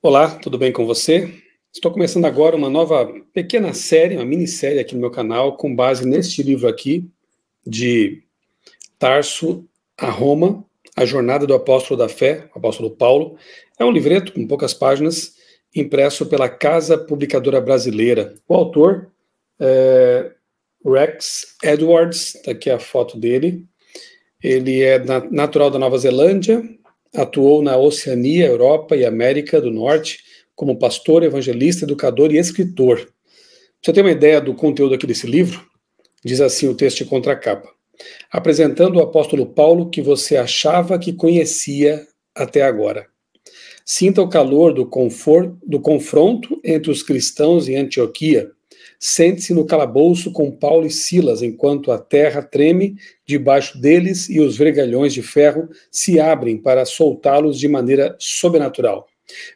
Olá, tudo bem com você? Estou começando agora uma nova pequena série, uma minissérie aqui no meu canal, com base neste livro aqui, de Tarso a Roma, a jornada do apóstolo da fé, o apóstolo Paulo. É um livreto com poucas páginas, impresso pela Casa Publicadora Brasileira. O autor é Rex Edwards, está aqui a foto dele. Ele é natural da Nova Zelândia, atuou na Oceania, Europa e América do Norte como pastor, evangelista, educador e escritor. Pra você ter uma ideia do conteúdo aqui desse livro, diz assim o texto de contracapa: apresentando o apóstolo Paulo que você achava que conhecia até agora. Sinta o calor do confronto entre os cristãos em Antioquia. Sente-se no calabouço com Paulo e Silas, enquanto a terra treme debaixo deles e os vergalhões de ferro se abrem para soltá-los de maneira sobrenatural.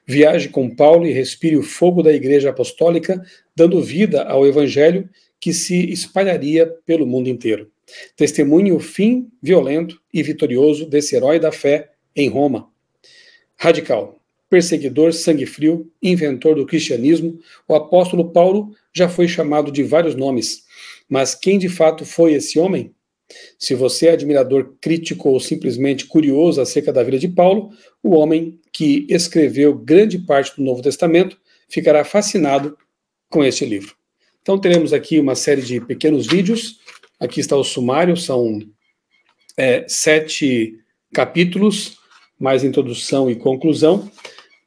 Viaje com Paulo e respire o fogo da Igreja Apostólica, dando vida ao Evangelho que se espalharia pelo mundo inteiro. Testemunhe o fim violento e vitorioso desse herói da fé em Roma. Radical, perseguidor, sangue frio, inventor do cristianismo, o apóstolo Paulo já foi chamado de vários nomes. Mas quem de fato foi esse homem? Se você é admirador crítico ou simplesmente curioso acerca da vida de Paulo, o homem que escreveu grande parte do Novo Testamento ficará fascinado com este livro. Então teremos aqui uma série de pequenos vídeos. Aqui está o sumário, são 7 capítulos, mais introdução e conclusão.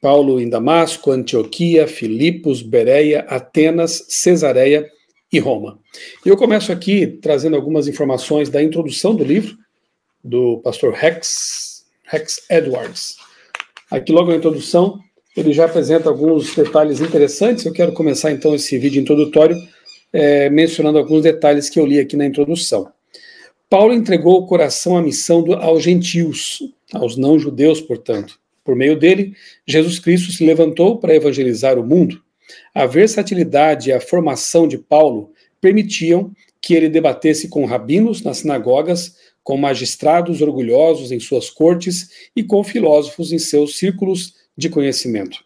Paulo em Damasco, Antioquia, Filipos, Bereia, Atenas, Cesareia e Roma. E eu começo aqui trazendo algumas informações da introdução do livro, do pastor Rex Edwards. Aqui logo na introdução, ele já apresenta alguns detalhes interessantes. Eu quero começar então esse vídeo introdutório mencionando alguns detalhes que eu li aqui na introdução. Paulo entregou o coração à missão aos gentios, aos não-judeus, portanto. Por meio dele, Jesus Cristo se levantou para evangelizar o mundo. A versatilidade e a formação de Paulo permitiam que ele debatesse com rabinos nas sinagogas, com magistrados orgulhosos em suas cortes e com filósofos em seus círculos de conhecimento.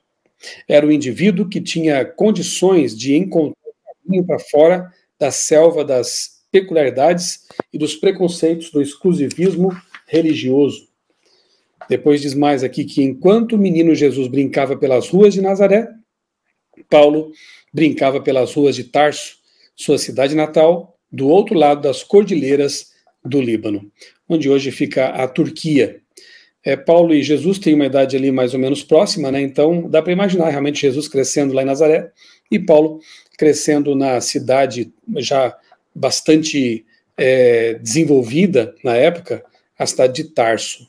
Era um indivíduo que tinha condições de encontrar um caminho para fora da selva das peculiaridades e dos preconceitos do exclusivismo religioso. Depois diz mais aqui que enquanto o menino Jesus brincava pelas ruas de Nazaré, Paulo brincava pelas ruas de Tarso, sua cidade natal, do outro lado das cordilheiras do Líbano, onde hoje fica a Turquia. Paulo e Jesus têm uma idade ali mais ou menos próxima, né? Então dá para imaginar realmente Jesus crescendo lá em Nazaré e Paulo crescendo na cidade já bastante desenvolvida na época, a cidade de Tarso.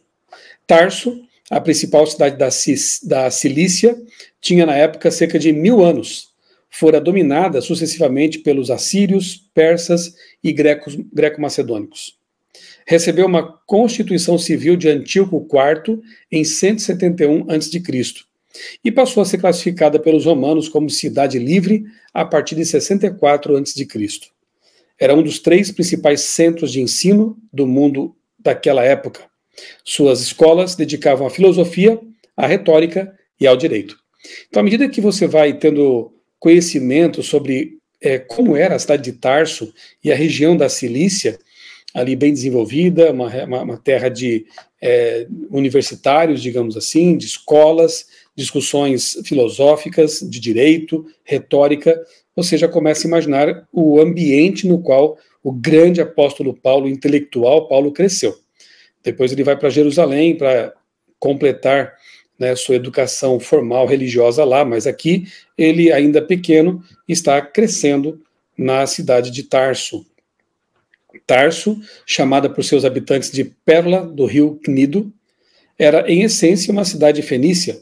Tarso, a principal cidade da Cilícia, tinha na época cerca de 1000 anos. Fora dominada sucessivamente pelos assírios, persas e greco-macedônicos. Recebeu uma constituição civil de Antíoco IV em 171 a.C. e passou a ser classificada pelos romanos como cidade livre a partir de 64 a.C. Era um dos 3 principais centros de ensino do mundo daquela época. Suas escolas se dedicavam à filosofia, à retórica e ao direito. Então, à medida que você vai tendo conhecimento sobre como era a cidade de Tarso e a região da Cilícia, ali bem desenvolvida, uma terra de universitários, digamos assim, de escolas, discussões filosóficas, de direito, retórica, você já começa a imaginar o ambiente no qual o grande apóstolo Paulo, intelectual Paulo, cresceu. Depois ele vai para Jerusalém para completar, né, sua educação formal religiosa lá, mas aqui ele, ainda pequeno, está crescendo na cidade de Tarso. Tarso, chamada por seus habitantes de Pérola do rio Cnido, era em essência uma cidade fenícia.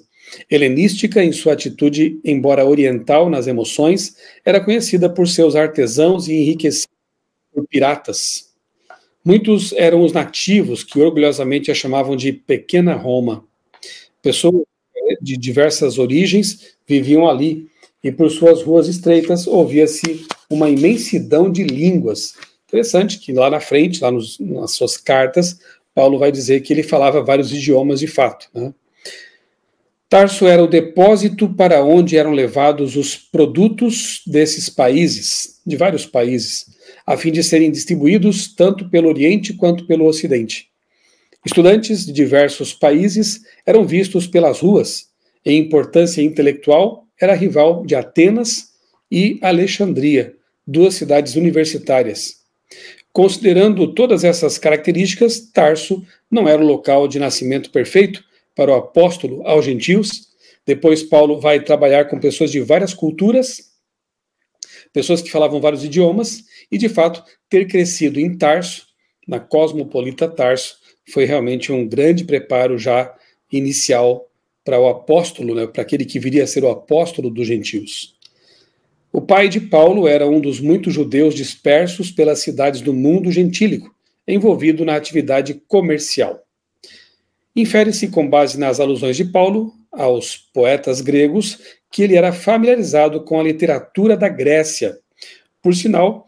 Helenística em sua atitude, embora oriental nas emoções, era conhecida por seus artesãos e enriquecida por piratas. Muitos eram os nativos que orgulhosamente a chamavam de Pequena Roma. Pessoas de diversas origens viviam ali, e por suas ruas estreitas ouvia-se uma imensidão de línguas. Interessante que lá na frente, nas suas cartas, Paulo vai dizer que ele falava vários idiomas de fato, né? Tarso era o depósito para onde eram levados os produtos desses países, de vários países, a fim de serem distribuídos tanto pelo Oriente quanto pelo Ocidente. Estudantes de diversos países eram vistos pelas ruas. Em importância intelectual, era rival de Atenas e Alexandria, duas cidades universitárias. Considerando todas essas características, Tarso não era o local de nascimento perfeito para o apóstolo aos gentios. Depois Paulo vai trabalhar com pessoas de várias culturas, pessoas que falavam vários idiomas, e de fato ter crescido em Tarso, na cosmopolita Tarso, foi realmente um grande preparo já inicial para o apóstolo, né, para aquele que viria a ser o apóstolo dos gentios. O pai de Paulo era um dos muitos judeus dispersos pelas cidades do mundo gentílico, envolvido na atividade comercial. Infere-se, com base nas alusões de Paulo aos poetas gregos, que ele era familiarizado com a literatura da Grécia. Por sinal,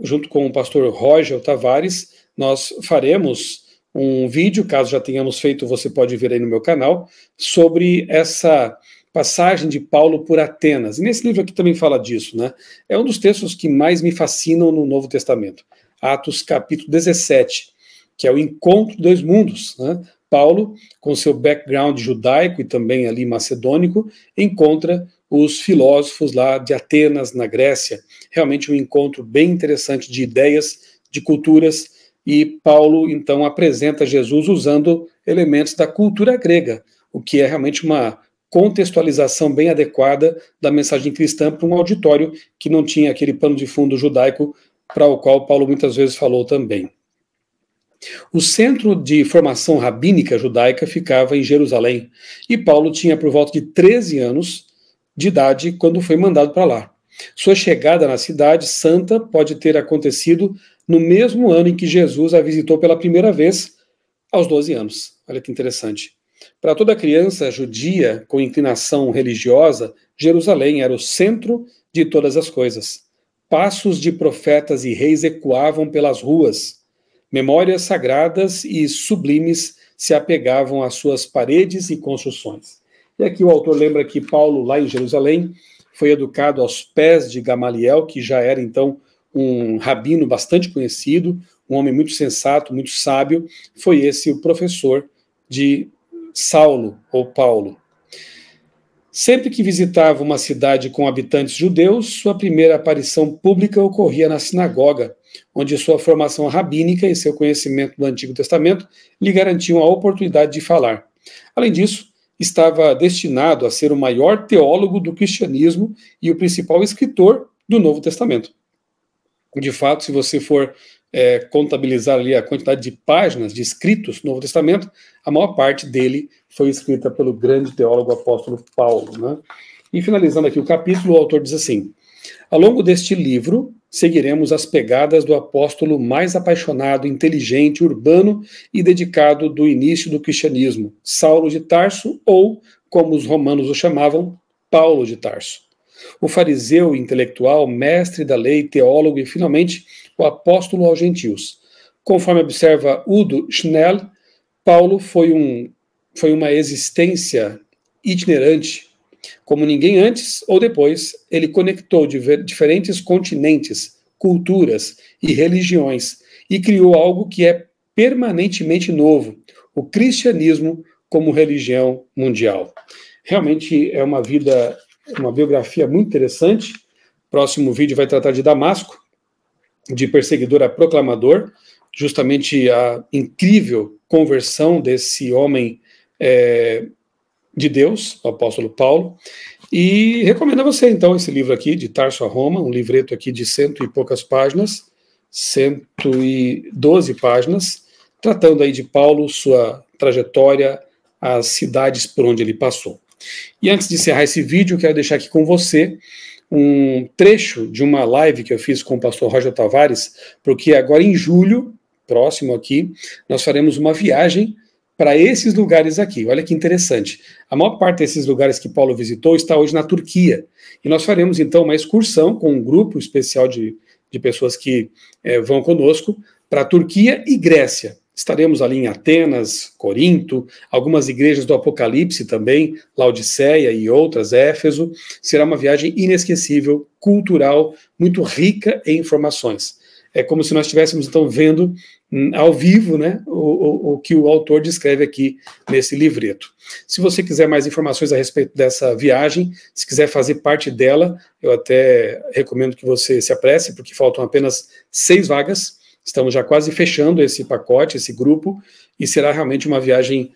junto com o pastor Roger Tavares, nós faremos um vídeo, caso já tenhamos feito, você pode ver aí no meu canal, sobre essa passagem de Paulo por Atenas. E nesse livro aqui também fala disso, né? É um dos textos que mais me fascinam no Novo Testamento. Atos capítulo 17, que é o encontro dos mundos, né? Paulo, com seu background judaico e também ali macedônico, encontra os filósofos lá de Atenas, na Grécia. Realmente um encontro bem interessante de ideias, de culturas, e Paulo, então, apresenta Jesus usando elementos da cultura grega, o que é realmente uma contextualização bem adequada da mensagem cristã para um auditório que não tinha aquele pano de fundo judaico para o qual Paulo muitas vezes falou também. O centro de formação rabínica judaica ficava em Jerusalém, e Paulo tinha por volta de 13 anos de idade quando foi mandado para lá. Sua chegada na cidade santa pode ter acontecido no mesmo ano em que Jesus a visitou pela primeira vez, aos 12 anos. Olha que interessante. Para toda criança judia com inclinação religiosa, Jerusalém era o centro de todas as coisas. Passos de profetas e reis ecoavam pelas ruas. Memórias sagradas e sublimes se apegavam às suas paredes e construções. E aqui o autor lembra que Paulo, lá em Jerusalém, foi educado aos pés de Gamaliel, que já era então um rabino bastante conhecido, um homem muito sensato, muito sábio. Foi esse o professor de Saulo, ou Paulo. Sempre que visitava uma cidade com habitantes judeus, sua primeira aparição pública ocorria na sinagoga, onde sua formação rabínica e seu conhecimento do Antigo Testamento lhe garantiam a oportunidade de falar. Além disso, estava destinado a ser o maior teólogo do cristianismo e o principal escritor do Novo Testamento. De fato, se você for contabilizar ali a quantidade de páginas de escritos no Novo Testamento, a maior parte dele foi escrita pelo grande teólogo apóstolo Paulo, né? E finalizando aqui o capítulo, o autor diz assim: ao longo deste livro, seguiremos as pegadas do apóstolo mais apaixonado, inteligente, urbano e dedicado do início do cristianismo, Saulo de Tarso, ou, como os romanos o chamavam, Paulo de Tarso. O fariseu intelectual, mestre da lei, teólogo e, finalmente, o apóstolo aos gentios. Conforme observa Udo Schnell, Paulo foi uma existência itinerante. Como ninguém antes ou depois, ele conectou diferentes continentes, culturas e religiões e criou algo que é permanentemente novo, o cristianismo como religião mundial. Realmente é uma biografia muito interessante. Próximo vídeo vai tratar de Damasco, de perseguidor a proclamador, justamente a incrível conversão desse homem de Deus, o apóstolo Paulo, e recomendo a você, então, esse livro aqui, De Tarso a Roma, um livreto aqui de 100 e poucas páginas, 112 páginas, tratando aí de Paulo, sua trajetória, as cidades por onde ele passou. E antes de encerrar esse vídeo, quero deixar aqui com você um trecho de uma live que eu fiz com o pastor Roger Tavares, porque agora em julho, próximo aqui, nós faremos uma viagem para esses lugares aqui. Olha que interessante. A maior parte desses lugares que Paulo visitou está hoje na Turquia. E nós faremos, então, uma excursão com um grupo especial de pessoas que vão conosco para a Turquia e Grécia. Estaremos ali em Atenas, Corinto, algumas igrejas do Apocalipse também, Laodiceia e outras, Éfeso. Será uma viagem inesquecível, cultural, muito rica em informações. É como se nós estivéssemos, então, vendo ao vivo, né, o que o autor descreve aqui nesse livreto. Se você quiser mais informações a respeito dessa viagem, se quiser fazer parte dela, eu até recomendo que você se apresse, porque faltam apenas 6 vagas. Estamos já quase fechando esse pacote, esse grupo, e será realmente uma viagem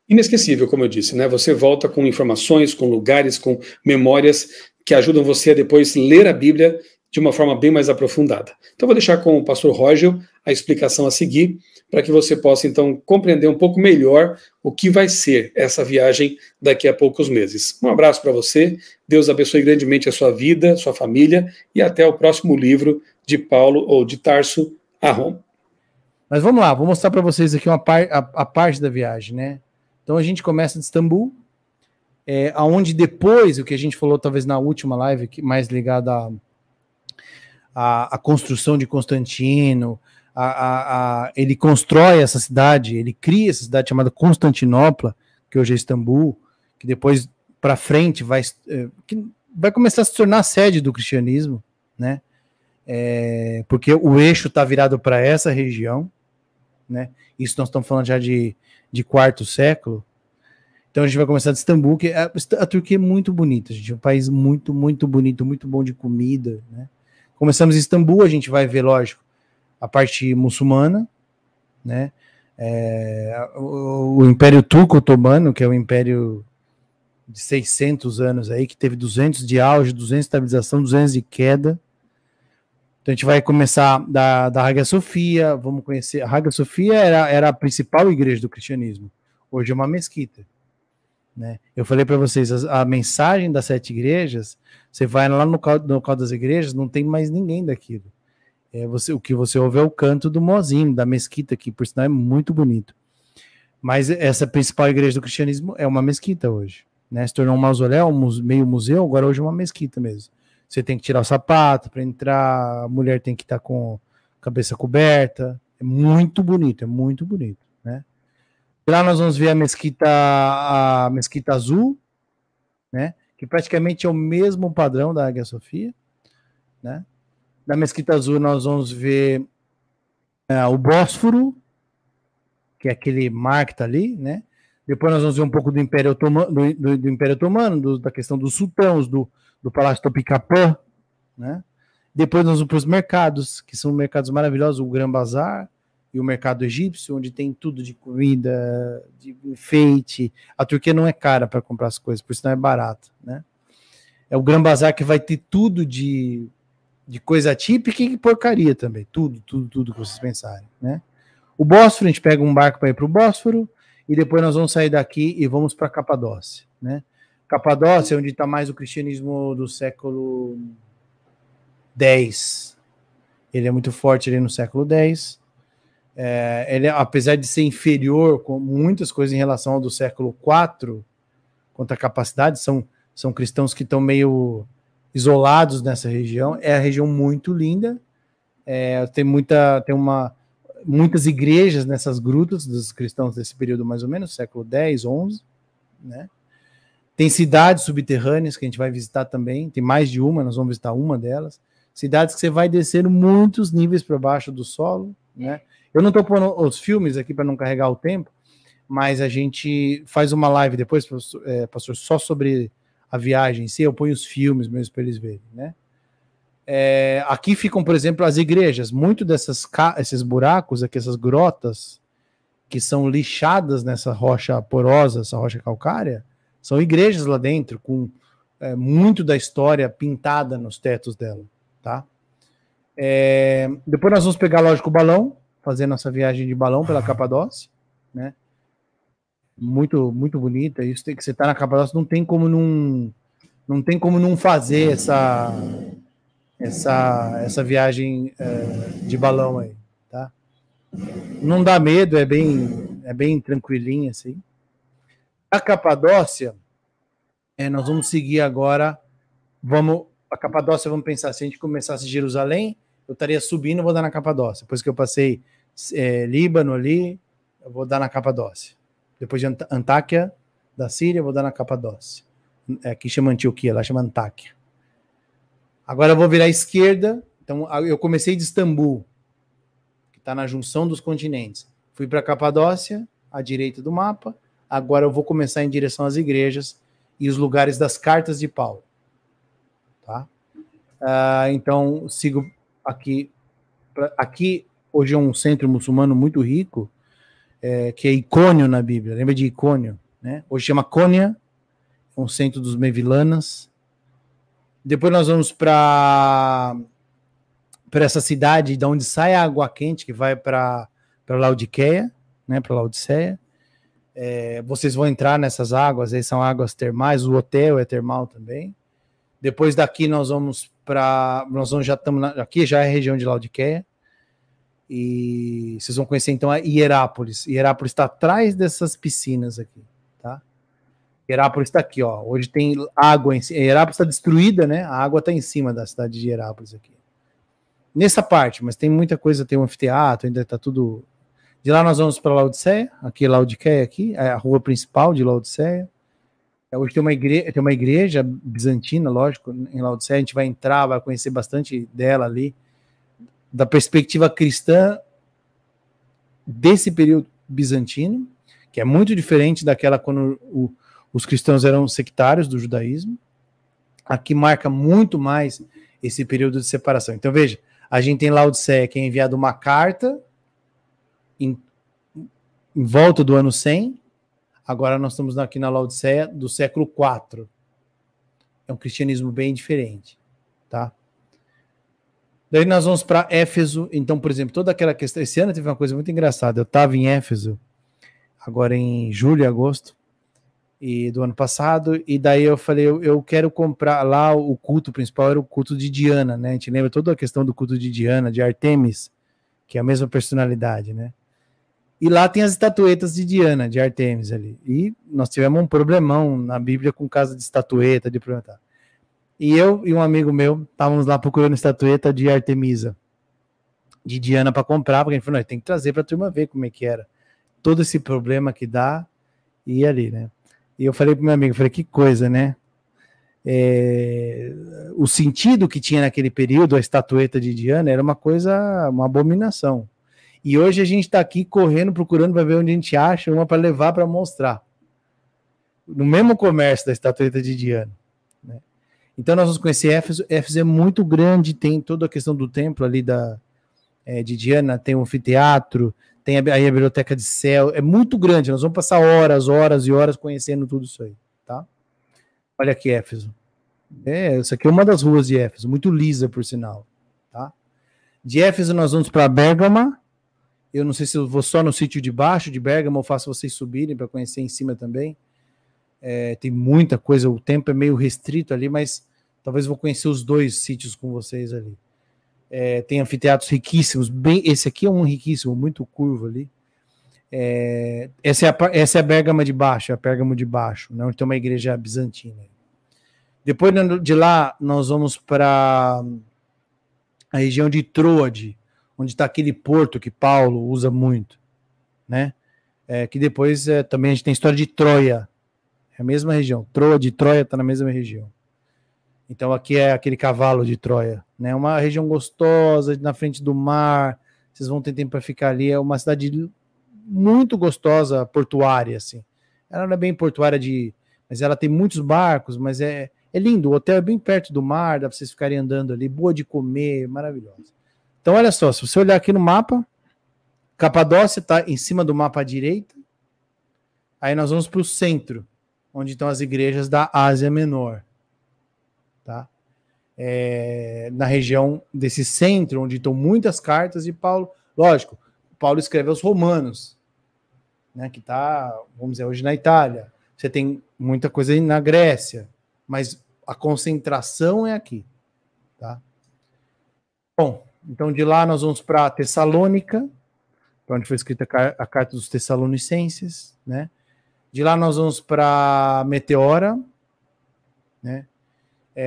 inesquecível, como eu disse, né? Você volta com informações, com lugares, com memórias que ajudam você a depois ler a Bíblia de uma forma bem mais aprofundada. Então vou deixar com o pastor Rogel a explicação a seguir, para que você possa então compreender um pouco melhor o que vai ser essa viagem daqui a poucos meses. Um abraço para você, Deus abençoe grandemente a sua vida, sua família, e até o próximo livro de Paulo, ou de Tarso a Roma. Mas vamos lá, vou mostrar para vocês aqui a parte da viagem, né? Então a gente começa de Istambul, aonde depois, o que a gente falou talvez na última live, mais ligada à construção de Constantino, ele constrói essa cidade, ele cria essa cidade chamada Constantinopla, que hoje é Istambul, que depois para frente vai começar a se tornar a sede do cristianismo, né? Porque o eixo está virado para essa região, né? Isso nós estamos falando já de quarto século. Então a gente vai começar de Istambul, que a Turquia é muito bonita, gente, é um país muito, muito bonito, muito bom de comida, né? Começamos em Istambul, a gente vai ver, lógico, a parte muçulmana, né? O Império Turco Otomano, que é um império de 600 anos aí, que teve 200 de auge, 200 de estabilização, 200 de queda. Então a gente vai começar da Hagia Sophia, vamos conhecer. A Hagia Sophia era a principal igreja do cristianismo, hoje é uma mesquita, né? Eu falei para vocês, a mensagem das 7 igrejas, você vai lá no local das igrejas, não tem mais ninguém daquilo. O que você ouve é o canto do Mozinho, da mesquita, que por sinal é muito bonito. Mas essa principal igreja do cristianismo é uma mesquita hoje, né? Se tornou um mausoléu, meio museu, agora hoje é uma mesquita mesmo. Você tem que tirar o sapato para entrar, a mulher tem que estar com a cabeça coberta. É muito bonito, né? Lá nós vamos ver a mesquita azul, né? Que praticamente é o mesmo padrão da Hagia Sophia, né? Da mesquita azul nós vamos ver o Bósforo, que é aquele mar que está ali, né? Depois nós vamos ver um pouco do Império Otomano, do Império Otomano, da questão dos sultãos, do Palácio Topkapı, né? Depois nós vamos para os mercados, que são mercados maravilhosos, o Gran Bazar e o mercado egípcio, onde tem tudo de comida, de enfeite. A Turquia não é cara para comprar as coisas, por isso não é barato, né? É o Gran Bazar que vai ter tudo de coisa típica e porcaria também, tudo que vocês pensarem, né? O Bósforo, a gente pega um barco para ir para o Bósforo, e depois nós vamos sair daqui e vamos para Capadócia, né? Capadócia é onde está mais o cristianismo do século X. Ele é muito forte ali no século X. Ele, apesar de ser inferior com muitas coisas em relação ao do século IV, quanto à capacidade, são cristãos que estão meio isolados nessa região. É a região muito linda. Tem muitas igrejas nessas grutas dos cristãos desse período, mais ou menos, século X, XI, né? Tem cidades subterrâneas que a gente vai visitar também, tem mais de uma, nós vamos visitar uma delas. Cidades que você vai descer muitos níveis para baixo do solo, né? Eu não estou pondo os filmes aqui para não carregar o tempo, mas a gente faz uma live depois, pastor, só sobre a viagem em si, eu ponho os filmes mesmo para eles verem, né? Aqui ficam, por exemplo, as igrejas. Muito esses buracos aqui, essas grotas que são lixadas nessa rocha porosa, essa rocha calcária, são igrejas lá dentro, com muito da história pintada nos tetos dela, tá? Depois nós vamos pegar, lógico, o balão, fazer nossa viagem de balão pela Capadócia, né? Muito, muito bonita. Isso tem que você estar na Capadócia, não tem como não fazer essa viagem de balão aí, tá? Não dá medo, é bem tranquilinha assim. A Capadócia, nós vamos seguir agora. A Capadócia, vamos pensar, se a gente começasse em Jerusalém, eu estaria subindo, eu vou dar na Capadócia. Depois que eu passei Líbano ali, eu vou dar na Capadócia. Depois de Antáquia, da Síria, eu vou dar na Capadócia. Aqui chama Antioquia, lá chama Antáquia. Agora eu vou virar à esquerda. Então, eu comecei de Istambul, que está na junção dos continentes. Fui para Capadócia, à direita do mapa. Agora eu vou começar em direção às igrejas e os lugares das cartas de Paulo. Tá? Então, sigo aqui. Aqui, hoje é um centro muçulmano muito rico, que é Icônio na Bíblia. Lembra de Icônio? Né? Hoje chama Cônia, um centro dos Mevilanas. Depois nós vamos para essa cidade de onde sai a água quente, que vai para Laodiceia, né, para Laodiceia. Vocês vão entrar nessas águas, aí são águas termais, o hotel é termal também. Depois daqui nós vamos já estamos aqui, já é a região de Laodiceia. E vocês vão conhecer então a Hierápolis. Hierápolis está atrás dessas piscinas aqui, tá? Hierápolis está aqui, ó. Hoje tem água em cima. Hierápolis está destruída, né? A água está em cima da cidade de Hierápolis aqui. Nessa parte, mas tem muita coisa, tem um anfiteatro, ainda está tudo. De lá nós vamos para Laodiceia, aqui Laodiceia, aqui, é a rua principal de Laodiceia. Hoje tem uma igreja bizantina, lógico, em Laodiceia. A gente vai entrar, vai conhecer bastante dela ali, da perspectiva cristã desse período bizantino, que é muito diferente daquela quando os cristãos eram sectários do judaísmo. Aqui marca muito mais esse período de separação. Então, veja, a gente tem Laodiceia, que é enviado uma carta em volta do ano 100. Agora nós estamos aqui na Laodiceia do século IV. É um cristianismo bem diferente, tá? Daí nós vamos para Éfeso. Então, por exemplo, toda aquela questão... Esse ano teve uma coisa muito engraçada. Eu estava em Éfeso, agora em julho e agosto do ano passado, e daí eu falei, eu quero comprar lá, o culto principal era o culto de Diana, né? A gente lembra toda a questão do culto de Diana, de Artemis, que é a mesma personalidade, né? E lá tem as estatuetas de Diana, de Artemis ali. E nós tivemos um problemão na Bíblia com casa de estatueta, de perguntar. E eu e um amigo meu estávamos lá procurando estatueta de Artemisa, de Diana para comprar, porque a gente falou, tem que trazer para a turma ver como é que era. Todo esse problema que dá, e ali, né? E eu falei pro meu amigo, que coisa, né? O sentido que tinha naquele período a estatueta de Diana era uma coisa, uma abominação. E hoje a gente está aqui correndo, procurando para ver onde a gente acha uma para levar para mostrar. No mesmo comércio da estatueta de Diana. Né? Então nós vamos conhecer Éfeso. Éfeso é muito grande, tem toda a questão do templo ali de Diana, tem um anfiteatro, tem a biblioteca de céu, é muito grande, nós vamos passar horas e horas conhecendo tudo isso aí, tá? Olha aqui Éfeso. Essa aqui é uma das ruas de Éfeso, muito lisa por sinal, tá? De Éfeso nós vamos para Bérgama. Eu não sei se eu vou só no sítio de baixo de Bérgama ou faço vocês subirem para conhecer em cima também. Tem muita coisa, o tempo é meio restrito ali, mas talvez vou conhecer os dois sítios com vocês ali. Tem anfiteatros riquíssimos, esse aqui é um riquíssimo, muito curvo ali. Essa é a Bérgama de baixo, a Pérgamo de baixo, né, onde tem uma igreja bizantina. Depois de lá, nós vamos para a região de Troade, onde está aquele porto que Paulo usa muito, né? Que depois também a gente tem a história de Troia, é a mesma região, Troade e Troia está na mesma região. Então aqui é aquele cavalo de Troia, né? Uma região gostosa, na frente do mar, vocês vão ter tempo para ficar ali, é uma cidade muito gostosa, portuária, assim. Ela não é bem portuária mas ela tem muitos barcos, mas é lindo, o hotel é bem perto do mar, dá para vocês ficarem andando ali, boa de comer, maravilhosa. Então olha só, se você olhar aqui no mapa, Capadócia está em cima do mapa à direita, aí nós vamos para o centro, onde estão as igrejas da Ásia Menor. Tá? Na região desse centro, onde estão muitas cartas de Paulo. Lógico, Paulo escreve aos romanos, né, que está, vamos dizer, hoje na Itália. Você tem muita coisa aí na Grécia, mas a concentração é aqui. Tá? Bom, então de lá nós vamos para Tessalônica, onde foi escrita a carta dos Tessalonicenses. Né? De lá nós vamos para Meteora, né?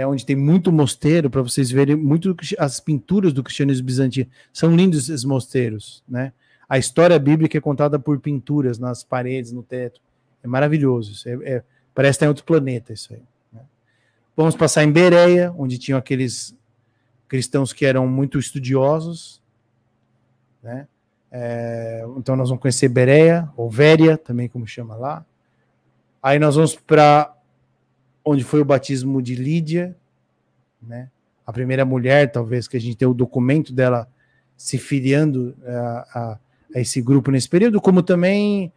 onde tem muito mosteiro, para vocês verem muito as pinturas do cristianismo bizantino. São lindos esses mosteiros, né? A história bíblica é contada por pinturas nas paredes, no teto. É maravilhoso. Parece estar em outro planeta isso aí. Né? Vamos passar em Bereia, onde tinham aqueles cristãos que eram muito estudiosos, né? Então nós vamos conhecer Bereia, ou Véria, também como chama lá. Aí nós vamos para onde foi o batismo de Lídia, né? A primeira mulher, talvez, que a gente tem o documento dela se filiando a esse grupo nesse período, como também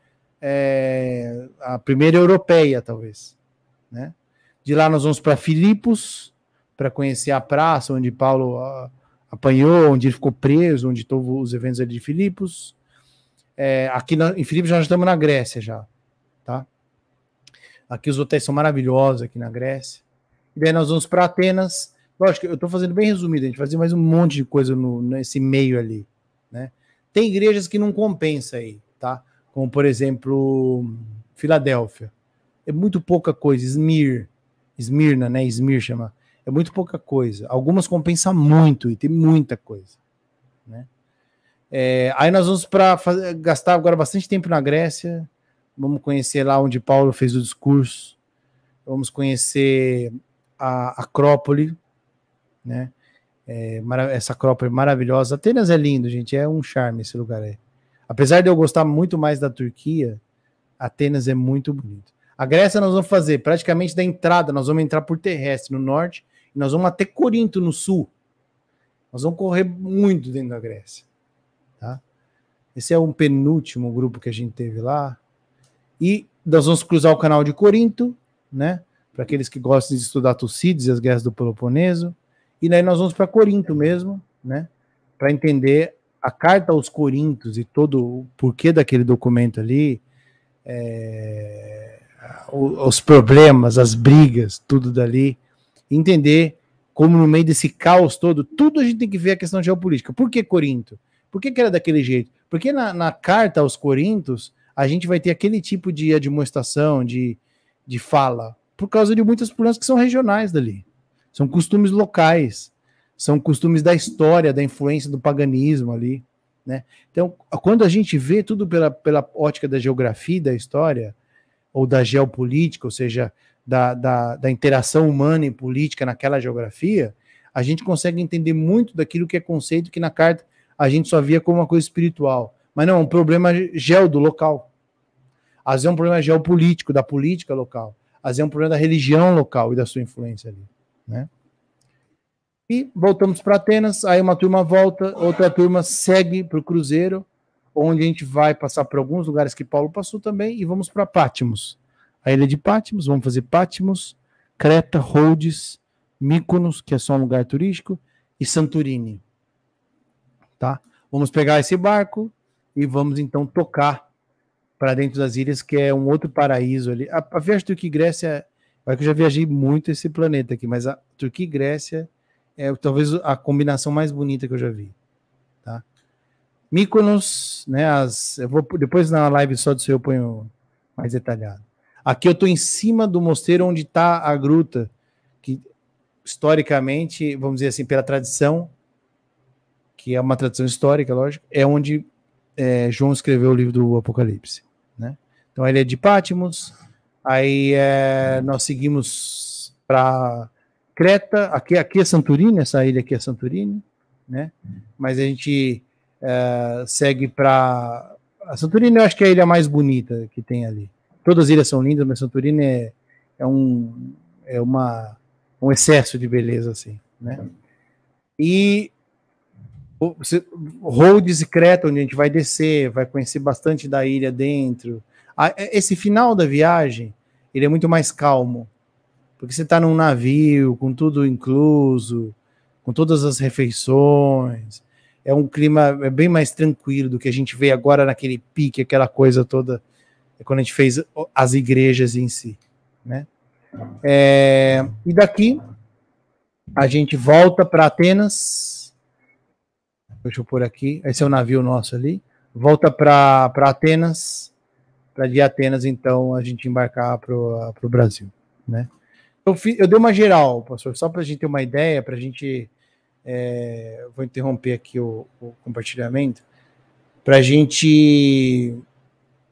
a primeira europeia, talvez, né? De lá nós vamos para Filipos, para conhecer a praça onde Paulo apanhou, onde ele ficou preso, onde estão os eventos ali de Filipos. Aqui em Filipos nós estamos na Grécia já, tá? Aqui os hotéis são maravilhosos aqui na Grécia. E daí nós vamos para Atenas. Lógico, eu estou fazendo bem resumido, a gente vai fazer mais um monte de coisa nesse meio ali, né? Tem igrejas que não compensa aí, tá? Como, por exemplo, Filadélfia. É muito pouca coisa. Esmirna, né? Esmir chama. É muito pouca coisa. Algumas compensam muito e tem muita coisa, né? Aí nós vamos gastar agora bastante tempo na Grécia. Vamos conhecer lá onde Paulo fez o discurso. Vamos conhecer a Acrópole, né? Essa Acrópole maravilhosa. Atenas é lindo, gente. É um charme esse lugar aí. Apesar de eu gostar muito mais da Turquia, Atenas é muito bonito. A Grécia nós vamos fazer praticamente da entrada. Nós vamos entrar por terrestre no norte e nós vamos até Corinto no sul. Nós vamos correr muito dentro da Grécia, tá? Esse é um penúltimo grupo que a gente teve lá. E nós vamos cruzar o canal de Corinto, né? Para aqueles que gostam de estudar Tucídides e as guerras do Peloponeso. E daí nós vamos para Corinto mesmo, né? Para entender a carta aos Coríntios e todo o porquê daquele documento ali, os problemas, as brigas, tudo dali. Entender como no meio desse caos todo, tudo a gente tem que ver a questão geopolítica. Por que Corinto? Por que era daquele jeito? Porque na carta aos Coríntios a gente vai ter aquele tipo de admoestação, de fala, por causa de muitos problemas que são regionais dali. São costumes locais, são costumes da história, da influência do paganismo ali, né? Então, quando a gente vê tudo pela ótica da geografia e da história, ou da geopolítica, ou seja, da interação humana e política naquela geografia, a gente consegue entender muito daquilo que é conceito que na carta a gente só via como uma coisa espiritual. Mas não, é um problema do local. Às vezes é um problema geopolítico, da política local. Às vezes é um problema da religião local e da sua influência ali, né? E voltamos para Atenas, aí uma turma volta, outra turma segue para o cruzeiro, onde a gente vai passar por alguns lugares que Paulo passou também, e vamos para Patmos. A ilha de Patmos, vamos fazer Patmos, Creta, Rhodes, Mykonos, que é só um lugar turístico, e Santorini. Tá? Vamos pegar esse barco e vamos então tocar para dentro das ilhas, que é um outro paraíso ali. A viagem Turquia e Grécia, eu já viajei muito esse planeta aqui, mas a Turquia e Grécia é talvez a combinação mais bonita que eu já vi. Tá? Mykonos, né? Eu vou depois na live só do seu eu ponho mais detalhado. Aqui eu estou em cima do mosteiro onde está a gruta, que historicamente, vamos dizer assim, pela tradição, que é uma tradição histórica, lógico, é onde João escreveu o livro do Apocalipse, né? Então a ilha de Patmos, aí nós seguimos para Creta, aqui é Santorini, essa ilha aqui é Santorini, né? Mas a gente segue para a Santorini, eu acho que é a ilha mais bonita que tem ali. Todas as ilhas são lindas, mas Santorini é um excesso de beleza, assim, né? E Rhodes e Creta, onde a gente vai descer, vai conhecer bastante da ilha dentro. Esse final da viagem, ele é muito mais calmo, porque você está num navio, com tudo incluso, com todas as refeições. É um clima bem mais tranquilo do que a gente vê agora naquele pique, aquela coisa toda, quando a gente fez as igrejas em si, né? E daqui a gente volta para Atenas. Deixa eu pôr aqui. Esse é o navio nosso ali. Volta para Atenas. Para de Atenas, então, a gente embarcar para o Brasil, né? Eu dei uma geral, pastor, só para a gente ter uma ideia, para a gente... vou interromper aqui o compartilhamento, para a gente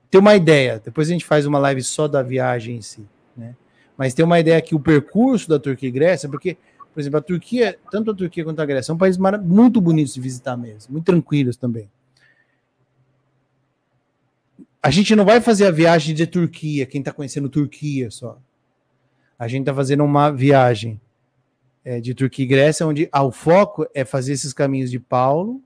ter uma ideia. Depois a gente faz uma live só da viagem em si, né? Mas ter uma ideia que o percurso da Turquia e Grécia, porque, por exemplo, a Turquia, tanto a Turquia quanto a Grécia, são países muito bonitos de visitar mesmo, muito tranquilos também. A gente não vai fazer a viagem de Turquia, quem está conhecendo Turquia só. A gente está fazendo uma viagem de Turquia e Grécia, onde o foco é fazer esses caminhos de Paulo,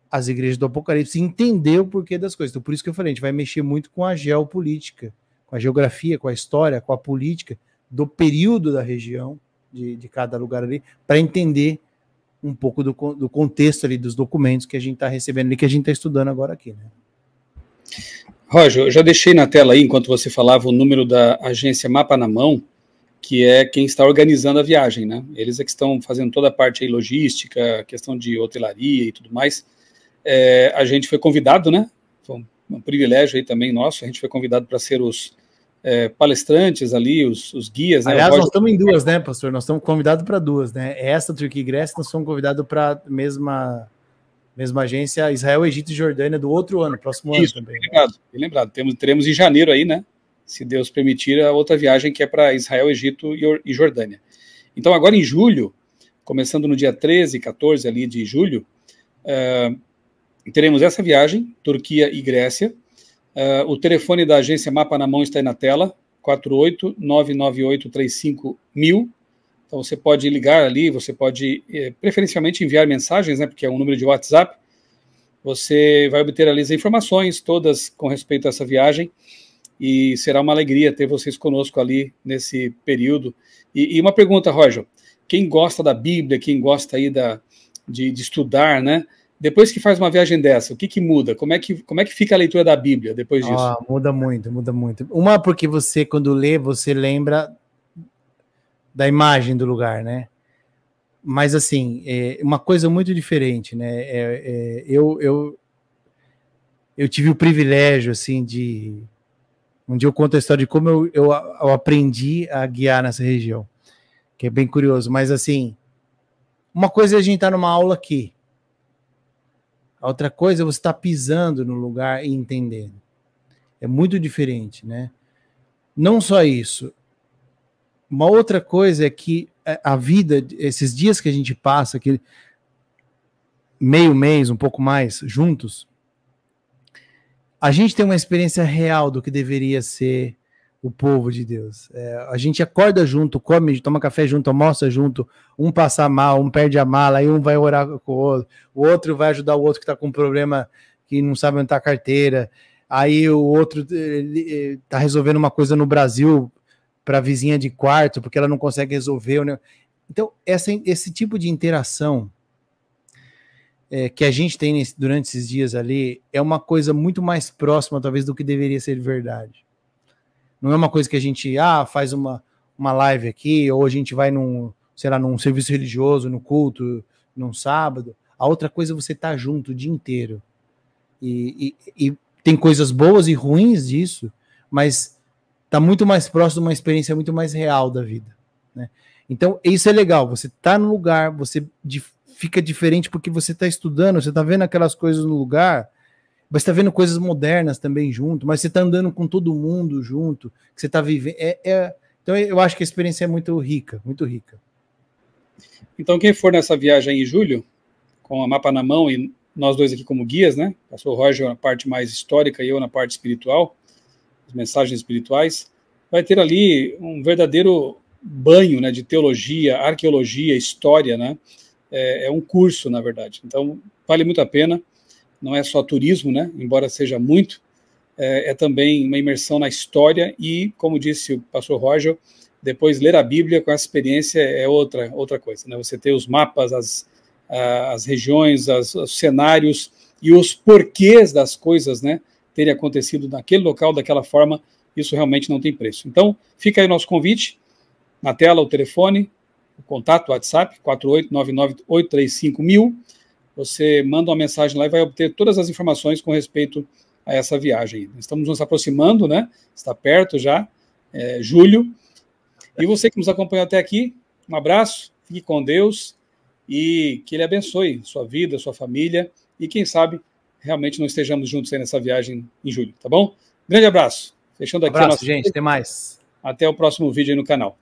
as igrejas do Apocalipse, e entender o porquê das coisas. Então, por isso que eu falei, a gente vai mexer muito com a geopolítica, com a geografia, com a história, com a política do período da região, de cada lugar ali, para entender um pouco do contexto ali, dos documentos que a gente está recebendo ali, que a gente está estudando agora aqui, né? Roger, eu já deixei na tela aí, enquanto você falava, o número da agência Mapa na Mão, que é quem está organizando a viagem, né? Eles é que estão fazendo toda a parte aí, logística, questão de hotelaria e tudo mais. A gente foi convidado, né? Foi um privilégio aí também nosso, a gente foi convidado para ser os palestrantes ali, os guias, né? Aliás, nós estamos em duas, né, pastor? Nós estamos convidados para duas, né? Essa, Turquia e Grécia, nós somos convidados para a mesma agência Israel, Egito e Jordânia do outro ano, próximo ano também. Bem lembrado. Teremos em janeiro aí, né? Se Deus permitir, a outra viagem que é para Israel, Egito e Jordânia. Então, agora em julho, começando no dia 13 e 14 ali de julho, teremos essa viagem, Turquia e Grécia. O telefone da agência Mapa na Mão está aí na tela, 48-998-35-1000. Então você pode ligar ali, você pode preferencialmente enviar mensagens, né, porque é um número de WhatsApp. Você vai obter ali as informações todas com respeito a essa viagem e será uma alegria ter vocês conosco ali nesse período. E uma pergunta, Roger, quem gosta da Bíblia, quem gosta aí de estudar, né? Depois que faz uma viagem dessa, o que muda? Como é que fica a leitura da Bíblia depois disso? Muda muito, muda muito. Uma, porque você, quando lê, você lembra da imagem do lugar, né? Mas, assim, uma coisa muito diferente, né? Eu tive o privilégio, assim, um dia eu conto a história de como eu aprendi a guiar nessa região, que é bem curioso. Mas, assim, uma coisa é a gente estar numa aula aqui, a outra coisa é você estar pisando no lugar e entendendo. É muito diferente, né? Não só isso. Uma outra coisa é que a vida, esses dias que a gente passa, aquele meio mês, um pouco mais, juntos, a gente tem uma experiência real do que deveria ser o povo de Deus. A gente acorda junto, come, toma café junto, almoça junto, um passa mal, um perde a mala, aí um vai orar com o outro vai ajudar o outro que está com um problema, que não sabe onde está a carteira, aí o outro está resolvendo uma coisa no Brasil para a vizinha de quarto, porque ela não consegue resolver. Né? Então, esse tipo de interação que a gente tem durante esses dias ali é uma coisa muito mais próxima, talvez, do que deveria ser verdade. Não é uma coisa que a gente faz uma live aqui, ou a gente vai num serviço religioso, no culto, num sábado. A outra coisa é você estar junto o dia inteiro. E tem coisas boas e ruins disso, mas está muito mais próximo de uma experiência muito mais real da vida, né? Então, isso é legal. Você está no lugar, você fica diferente porque você está estudando, você está vendo aquelas coisas no lugar, você está vendo coisas modernas também junto, mas você está andando com todo mundo junto, que você está vivendo. Então, eu acho que a experiência é muito rica, muito rica. Então, quem for nessa viagem em julho, com a Mapa na Mão e nós dois aqui como guias, né? Pastor Roger na parte mais histórica e eu na parte espiritual, as mensagens espirituais, vai ter ali um verdadeiro banho, né, de teologia, arqueologia, história, né? É um curso, na verdade. Então, vale muito a pena. Não é só turismo, né? Embora seja muito, é também uma imersão na história e, como disse o pastor Roger, depois ler a Bíblia com essa experiência é outra coisa, né? Você ter os mapas, as regiões, os cenários e os porquês das coisas, né, terem acontecido naquele local, daquela forma, isso realmente não tem preço. Então, fica aí o nosso convite, na tela o telefone, o contato, o WhatsApp, 48-998-35-1000. Você manda uma mensagem lá e vai obter todas as informações com respeito a essa viagem. Estamos nos aproximando, né? Está perto já, julho. E você que nos acompanhou até aqui, um abraço, fique com Deus e que Ele abençoe sua vida, sua família e quem sabe realmente não estejamos juntos aí nessa viagem em julho, tá bom? Grande abraço. Fechando aqui abraço, gente. Até mais. Até o próximo vídeo aí no canal.